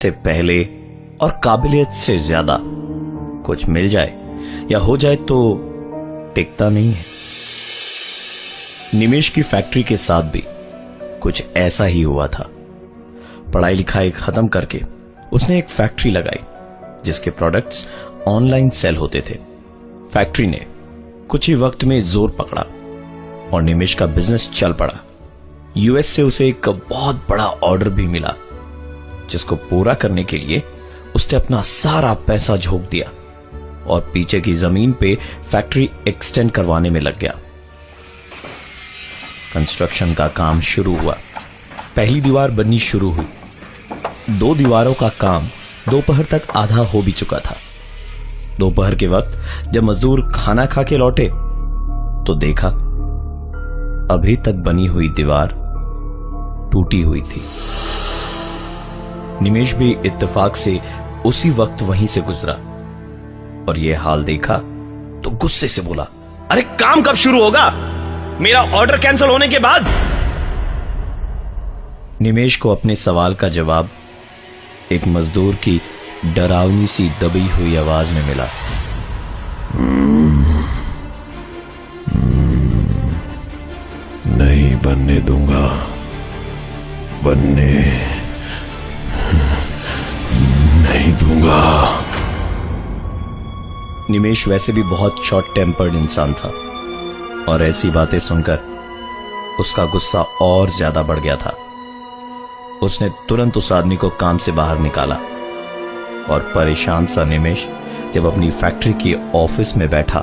से पहले और काबिलियत से ज्यादा कुछ मिल जाए या हो जाए तो टिकता नहीं है। निमेश की फैक्ट्री के साथ भी कुछ ऐसा ही हुआ था। पढ़ाई लिखाई खत्म करके उसने एक फैक्ट्री लगाई जिसके प्रोडक्ट्स ऑनलाइन सेल होते थे। फैक्ट्री ने कुछ ही वक्त में जोर पकड़ा और निमेश का बिजनेस चल पड़ा। यूएस से उसे एक बहुत बड़ा ऑर्डर भी मिला जिसको पूरा करने के लिए उसने अपना सारा पैसा झोंक दिया और पीछे की जमीन पे फैक्ट्री एक्सटेंड करवाने में लग गया। कंस्ट्रक्शन का काम शुरू हुआ। पहली दीवार बननी शुरू हुई। 2 दीवारों का काम दोपहर तक आधा हो भी चुका था। दोपहर के वक्त जब मजदूर खाना खा के लौटे तो देखा अभी तक बनी हुई दीवार टूटी हुई थी। निमेश भी इत्तेफाक से उसी वक्त वहीं से गुजरा और यह हाल देखा तो गुस्से से बोला, अरे काम कब शुरू होगा? मेरा ऑर्डर कैंसिल होने के बाद? निमेश को अपने सवाल का जवाब एक मजदूर की डरावनी सी दबी हुई आवाज में मिला। नहीं बनने दूंगा, बनने नहीं दूंगा। निमेश वैसे भी बहुत शॉर्ट टेम्पर्ड इंसान था और ऐसी बातें सुनकर उसका गुस्सा और ज्यादा बढ़ गया था। उसने तुरंत उस आदमी को काम से बाहर निकाला और परेशान सा निमेश जब अपनी फैक्ट्री की ऑफिस में बैठा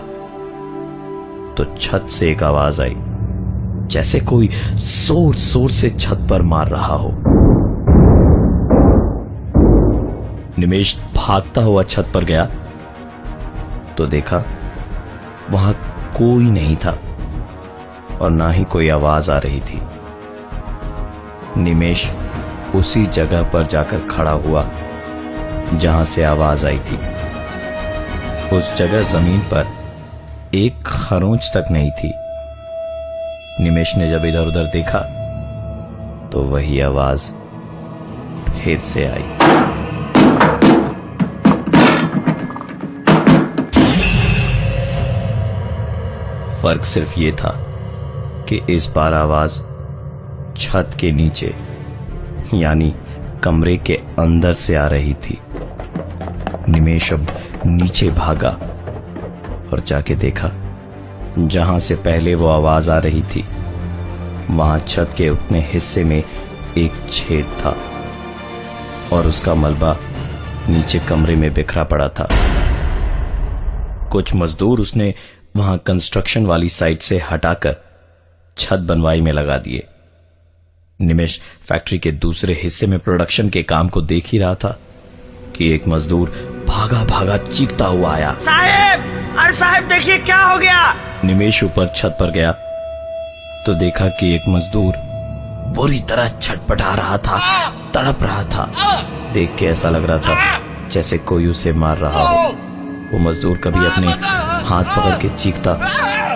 तो छत से एक आवाज आई जैसे कोई जोर जोर से छत पर मार रहा हो। निमेश भागता हुआ छत पर गया तो देखा वहां कोई नहीं था और ना ही कोई आवाज आ रही थी। निमेश उसी जगह पर जाकर खड़ा हुआ जहां से आवाज आई थी। उस जगह जमीन पर एक खरोंच तक नहीं थी। निमेश ने जब इधर उधर देखा तो वही आवाज फिर से आई। फर्क सिर्फ ये था कि इस बार आवाज छत के नीचे यानी कमरे के अंदर से आ रही थी। निमेश अब नीचे भागा और जाके देखा जहां से पहले वो आवाज आ रही थी वहां छत के उतने हिस्से में एक छेद था और उसका मलबा नीचे कमरे में बिखरा पड़ा था। कुछ मजदूर उसने वहां कंस्ट्रक्शन वाली साइड से हटाकर छत बनवाई में लगा दिए। निमेश फैक्ट्री के दूसरे हिस्से में प्रोडक्शन के काम को देख ही रहा था कि एक मजदूर भागा भागा चीखता हुआ आया, साहब! अरे साहब देखिए क्या हो गया। निमेश ऊपर छत पर गया तो देखा कि एक मजदूर बुरी तरह छटपटा रहा था, तड़प रहा था। देख के ऐसा लग रहा था जैसे कोई उसे मार रहा हो। वो मजदूर कभी अपने हाथ पकड़ के चीखता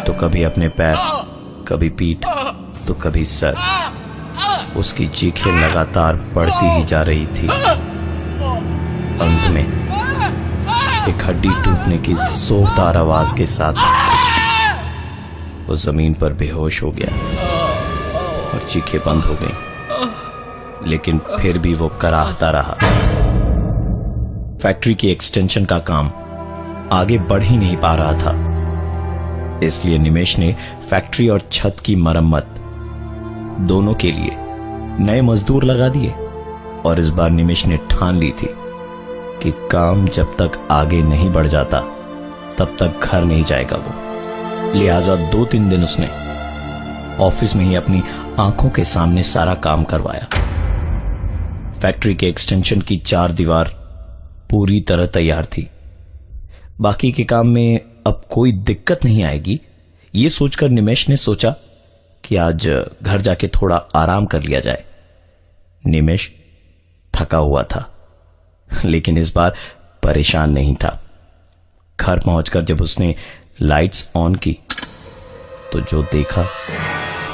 तो कभी अपने पैर, कभी पीठ तो कभी सर। उसकी चीखें लगातार बढ़ती ही जा रही थी। अंत में एक हड्डी टूटने की जोरदार आवाज के साथ वो जमीन पर बेहोश हो गया और चीखें बंद हो गईं। लेकिन फिर भी वो कराहता रहा। फैक्ट्री की एक्सटेंशन का काम आगे बढ़ ही नहीं पा रहा था। इसलिए निमेश ने फैक्ट्री और छत की मरम्मत दोनों के लिए नए मजदूर लगा दिए और इस बार निमेश ने ठान ली थी कि काम जब तक आगे नहीं बढ़ जाता तब तक घर नहीं जाएगा वो। लिहाजा 2-3 दिन उसने ऑफिस में ही अपनी आंखों के सामने सारा काम करवाया। फैक्ट्री के एक्सटेंशन की 4 दीवार पूरी तरह तैयार थी। बाकी के काम में अब कोई दिक्कत नहीं आएगी, ये सोचकर निमेश ने सोचा कि आज घर जाके थोड़ा आराम कर लिया जाए। निमेश थका हुआ था लेकिन इस बार परेशान नहीं था। घर पहुंचकर जब उसने लाइट्स ऑन की तो जो देखा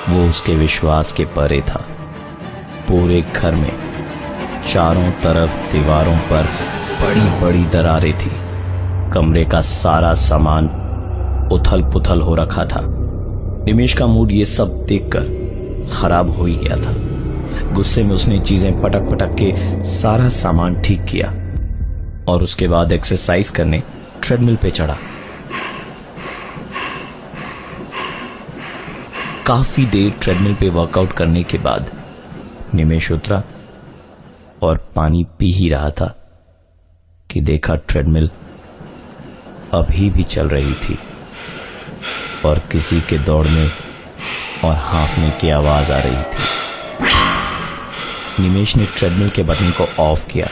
वो उसके विश्वास के परे था। पूरे घर में चारों तरफ दीवारों पर बड़ी बड़ी दरारें थी। कमरे का सारा सामान उथल पुथल हो रखा था। निमेश का मूड ये सब देखकर खराब हो ही गया था। गुस्से में उसने चीजें पटक पटक के सारा सामान ठीक किया और उसके बाद एक्सरसाइज करने ट्रेडमिल पे चढ़ा। काफी देर ट्रेडमिल पे वर्कआउट करने के बाद निमेश उतरा और पानी पी ही रहा था कि देखा ट्रेडमिल अभी भी चल रही थी और किसी के दौड़ने और हांफने की आवाज आ रही थी। निमेश ने ट्रेडमिल के बटन को ऑफ किया।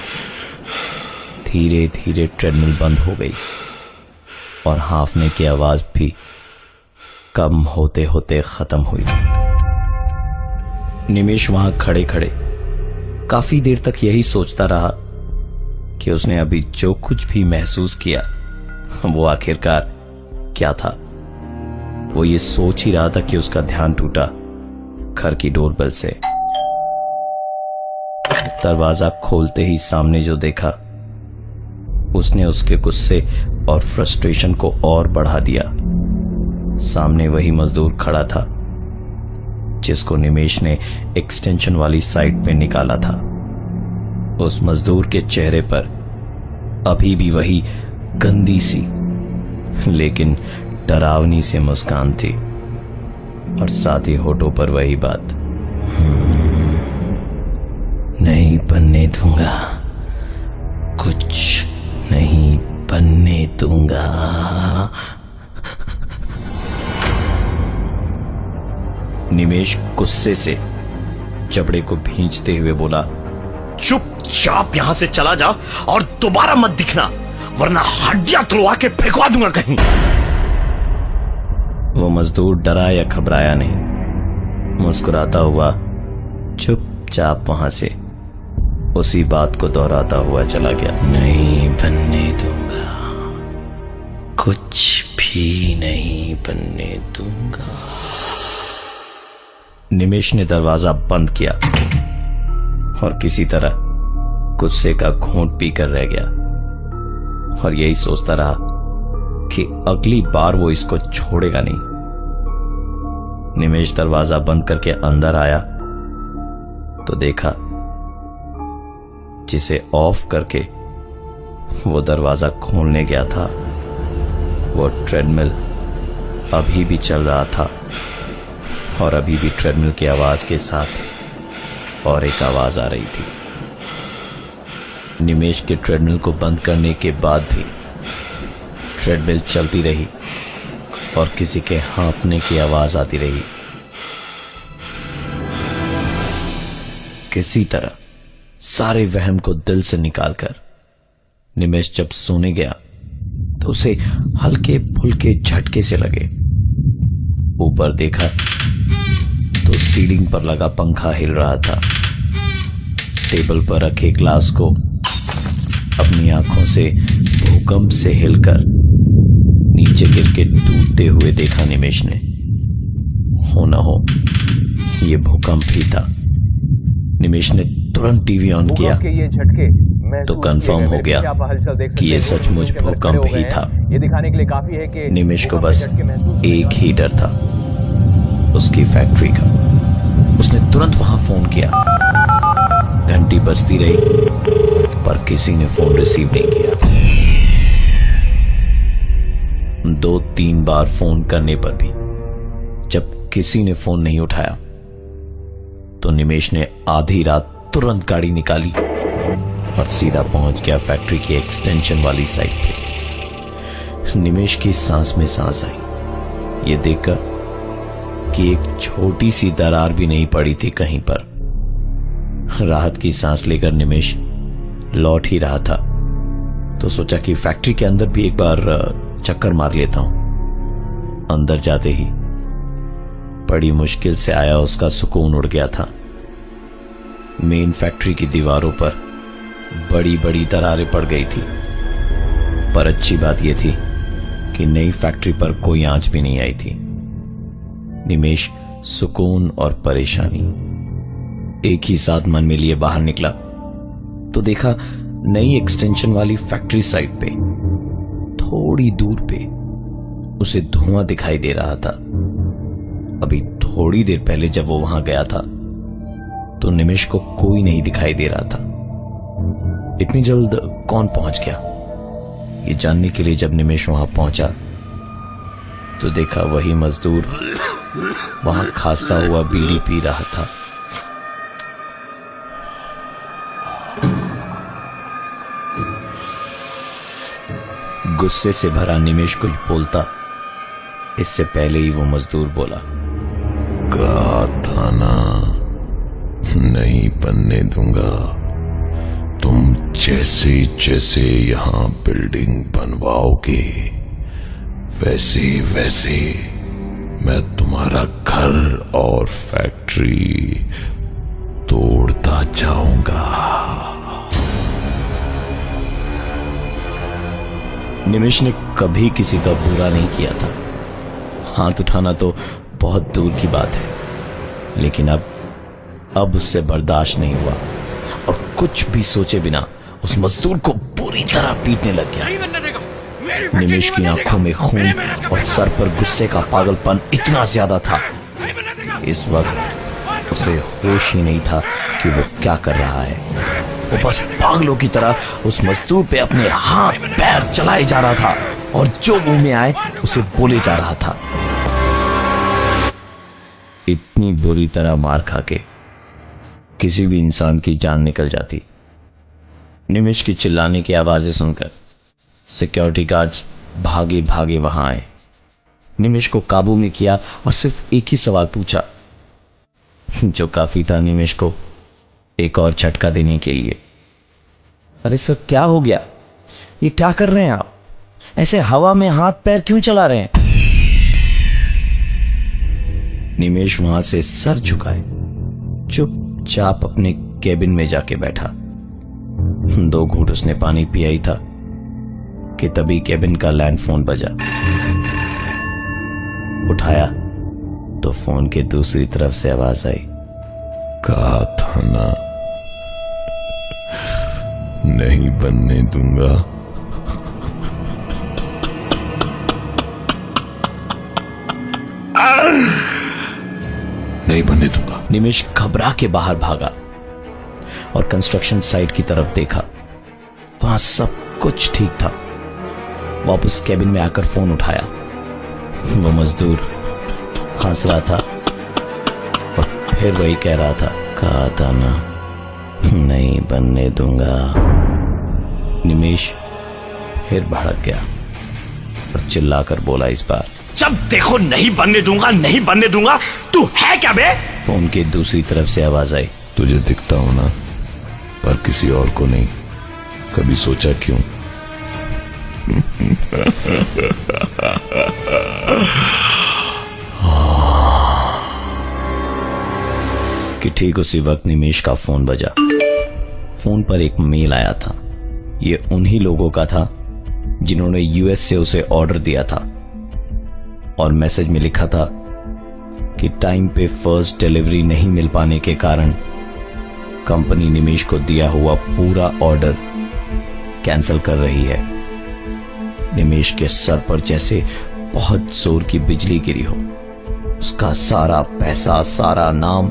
धीरे धीरे ट्रेडमिल बंद हो गई और हांफने की आवाज भी कम होते होते खत्म हुई। निमेश वहां खड़े खड़े काफी देर तक यही सोचता रहा कि उसने अभी जो कुछ भी महसूस किया वो आखिरकार क्या था। वो ये सोच ही रहा था कि उसका ध्यान टूटा घर की डोरबेल से। दरवाजा खोलते ही सामने जो देखा उसने उसके गुस्से और फ्रस्ट्रेशन को और बढ़ा दिया। सामने वही मजदूर खड़ा था जिसको निमेश ने एक्सटेंशन वाली साइट पे निकाला था। उस मजदूर के चेहरे पर अभी भी वही गंदी सी लेकिन डरावनी सी मुस्कान थी और साथ ही होठों पर वही बात, नहीं बनने दूंगा, कुछ नहीं बनने दूंगा। निमेश गुस्से से जबड़े को भींचते हुए बोला, चुपचाप यहां से चला जा और दोबारा मत दिखना, वरना हड्डियां तोड़वा के फेंकवा दूंगा कहीं। वो मजदूर डरा या घबराया नहीं, मुस्कुराता हुआ चुपचाप वहां से उसी बात को दोहराता हुआ चला गया। नहीं बनने दूंगा, कुछ भी नहीं बनने दूंगा। निमेश ने दरवाजा बंद किया और किसी तरह गुस्से का घूंट पीकर रह गया और यही सोचता रहा कि अगली बार वो इसको छोड़ेगा नहीं। निमेश दरवाजा बंद करके अंदर आया तो देखा जिसे ऑफ करके वो दरवाजा खोलने गया था वो ट्रेडमिल अभी भी चल रहा था और अभी भी ट्रेडमिल की आवाज के साथ और एक आवाज आ रही थी। निमेश के ट्रेडमिल को बंद करने के बाद भी ट्रेडमिल चलती रही और किसी के हाँफने की आवाज आती रही। किसी तरह सारे वहम को दिल से निकालकर निमेश जब सोने गया तो उसे हल्के फुल्के झटके से लगे। ऊपर देखा तो सीलिंग पर लगा पंखा हिल रहा था। टेबल पर रखे ग्लास को अपनी आंखों से भूकंप से हिलकर नीचे गिर के टूटते हुए देखा निमेश ने। हो न हो ये भूकंप ही था। निमेश ने तुरंत टीवी ऑन किया तो कंफर्म हो गया कि ये सचमुच भूकंप ही था। ये दिखाने के लिए काफी है कि निमेश को बस एक ही डर था, उसकी फैक्ट्री का। उसने तुरंत वहां फोन किया। घंटी बजती रही पर किसी ने फोन रिसीव नहीं किया। 2-3 बार फोन करने पर भी जब किसी ने फोन नहीं उठाया तो निमेश ने आधी रात तुरंत गाड़ी निकाली और सीधा पहुंच गया फैक्ट्री की एक्सटेंशन वाली साइट पे। निमेश की सांस में सांस आई ये देखकर कि एक छोटी सी दरार भी नहीं पड़ी थी कहीं पर। राहत की सांस लेकर निमेश लौट ही रहा था तो सोचा कि फैक्ट्री के अंदर भी एक बार चक्कर मार लेता हूं। अंदर जाते ही बड़ी मुश्किल से आया उसका सुकून उड़ गया था। मेन फैक्ट्री की दीवारों पर बड़ी बड़ी दरारें पड़ गई थी पर अच्छी बात यह थी कि नई फैक्ट्री पर कोई आंच भी नहीं आई थी। निमेश सुकून और परेशानी एक ही साथ मन में लिए बाहर निकला तो देखा नई एक्सटेंशन वाली फैक्ट्री साइट पे थोड़ी दूर पे उसे धुआं दिखाई दे रहा था। अभी थोड़ी देर पहले जब वो वहां गया था तो निमिष को कोई नहीं दिखाई दे रहा था। इतनी जल्द कौन पहुंच गया, ये जानने के लिए जब निमिष वहां पहुंचा तो देखा वही मजदूर वहां खांसता हुआ बीड़ी पी रहा था। गुस्से से भरा निमिष कुछ बोलता, इससे पहले ही वो मजदूर बोला, कहा था ना नहीं बनने दूंगा। तुम जैसे जैसे यहां बिल्डिंग बनवाओगे वैसे वैसे मैं तुम्हारा घर और फैक्ट्री तोड़ता जाऊंगा। निमिष ने कभी किसी का बुरा नहीं किया था, हाथ उठाना तो बहुत दूर की बात है, लेकिन अब उससे बर्दाश्त नहीं हुआ और कुछ भी सोचे बिना उस मजदूर को पूरी तरह पीटने लग गया। निमिष की आंखों में खून और सर पर गुस्से का पागलपन इतना ज्यादा था कि इस वक्त उसे होश ही नहीं था कि वो क्या कर रहा है। वो बस पागलों की तरह उस मजदूर पे अपने हाथ पैर चलाए जा रहा था और जो मुंह में आए उसे बोले जा रहा था। इतनी बुरी तरह मार खा के किसी भी इंसान की जान निकल जाती। निमिष की चिल्लाने की आवाजें सुनकर सिक्योरिटी गार्ड्स भागे भागे वहां आए, निमिष को काबू में किया और सिर्फ एक ही सवाल पूछा जो काफी था निमिष को एक और झटका देने के लिए। अरे सर क्या हो गया, ये क्या कर रहे हैं आप, ऐसे हवा में हाथ पैर क्यों चला रहे हैं? निमेश वहां से सर झुकाए चुपचाप अपने केबिन में जाके बैठा। 2 घूंट उसने पानी पिया ही था कि तभी केबिन का लैंड फोन बजा। उठाया तो फोन के दूसरी तरफ से आवाज आई, कहा था ना नहीं बनने दूंगा। नहीं बनने दूंगा। निमिष घबरा के बाहर भागा और कंस्ट्रक्शन साइट की तरफ देखा। वहां सब कुछ ठीक था। वापस केबिन में आकर फोन उठाया। वो मजदूर हंस रहा था और फिर वही कह रहा था, कहा था ना नहीं बनने दूंगा। निमेश फिर भड़क गया और चिल्लाकर बोला इस बार, जब देखो नहीं बनने दूंगा, नहीं बनने दूंगा, तू है क्या बे? फोन की दूसरी तरफ से आवाज आई, तुझे दिखता हूं ना, पर किसी और को नहीं। कभी सोचा क्यों? कि ठीक उसी वक्त निमेश का फोन बजा। फोन पर एक मेल आया था। ये उन्हीं लोगों का था जिन्होंने यूएस से उसे ऑर्डर दिया था और मैसेज में लिखा था कि टाइम पे फर्स्ट डिलीवरी नहीं मिल पाने के कारण कंपनी निमेश को दिया हुआ पूरा ऑर्डर कैंसिल कर रही है। निमेश के सर पर जैसे बहुत जोर की बिजली गिरी हो। उसका सारा पैसा, सारा नाम,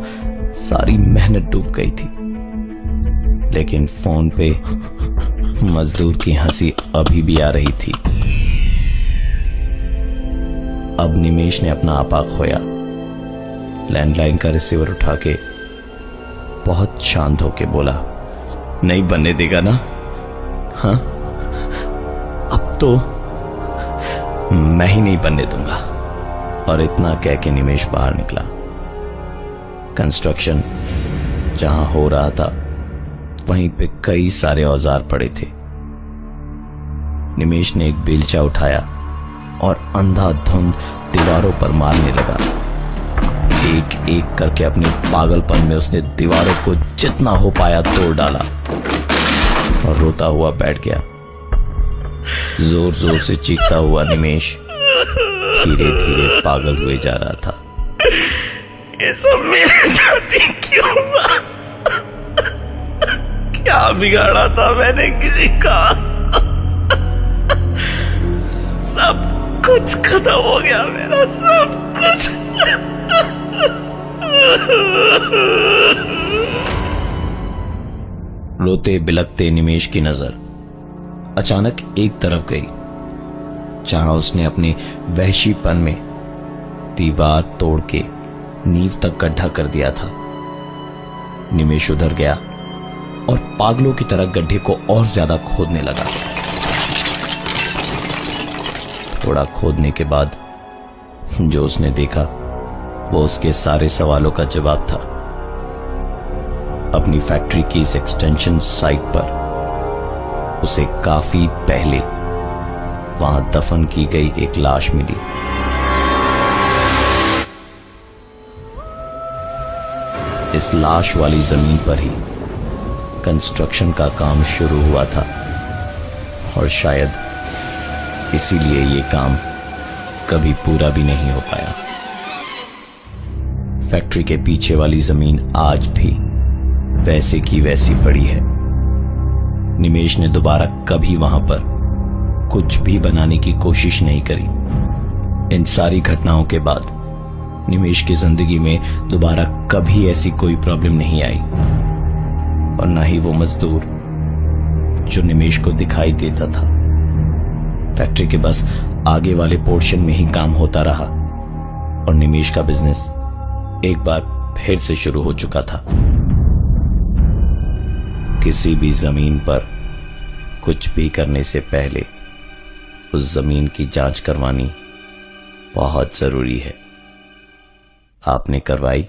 सारी मेहनत डूब गई थी। लेकिन फोन पे मजदूर की हंसी अभी भी आ रही थी। अब निमेश ने अपना आपा खोया। लैंडलाइन का रिसीवर उठा के बहुत शांत होके बोला, नहीं बनने देगा ना? हाँ, अब तो मैं ही नहीं बनने दूंगा। और इतना कह के निमेश बाहर निकला। कंस्ट्रक्शन जहां हो रहा था वहीं पे कई सारे औजार पड़े थे। निमेश ने एक बेलचा उठाया और अंधाधुंध दीवारों पर मारने लगा। एक एक करके अपने पागलपन में उसने दीवारों को जितना हो पाया तोड़ डाला और रोता हुआ बैठ गया। जोर जोर से चीखता हुआ निमेश धीरे धीरे पागल हुए जा रहा था। ये सब मेरे साथ ही क्यों हुआ? क्या बिगाड़ा था मैंने किसी का? सब कुछ खत्म हो गया मेरा, सब कुछ। रोते बिलखते निमेश की नजर अचानक एक तरफ गई जहां उसने अपने वहशीपन में दीवार तोड़ के नींव तक गड्ढा कर दिया था। निमेश उधर गया और पागलों की तरह गड्ढे को और ज्यादा खोदने लगा। थोड़ा खोदने के बाद जो उसने देखा वो उसके सारे सवालों का जवाब था। अपनी फैक्ट्री की इस एक्सटेंशन साइट पर उसे काफी पहले वहां दफन की गई एक लाश मिली। इस लाश वाली जमीन पर ही कंस्ट्रक्शन का काम शुरू हुआ था और शायद इसीलिए ये काम कभी पूरा भी नहीं हो पाया। फैक्ट्री के पीछे वाली जमीन आज भी वैसे की वैसी पड़ी है। निमेश ने दोबारा कभी वहां पर कुछ भी बनाने की कोशिश नहीं करी। इन सारी घटनाओं के बाद निमेश की जिंदगी में दोबारा कभी ऐसी कोई प्रॉब्लम नहीं आई और ना ही वो मजदूर जो निमेश को दिखाई देता था। फैक्ट्री के बस आगे वाले पोर्शन में ही काम होता रहा और निमेश का बिजनेस एक बार फिर से शुरू हो चुका था। किसी भी जमीन पर कुछ भी करने से पहले उस जमीन की जांच करवानी बहुत जरूरी है। आपने करवाई?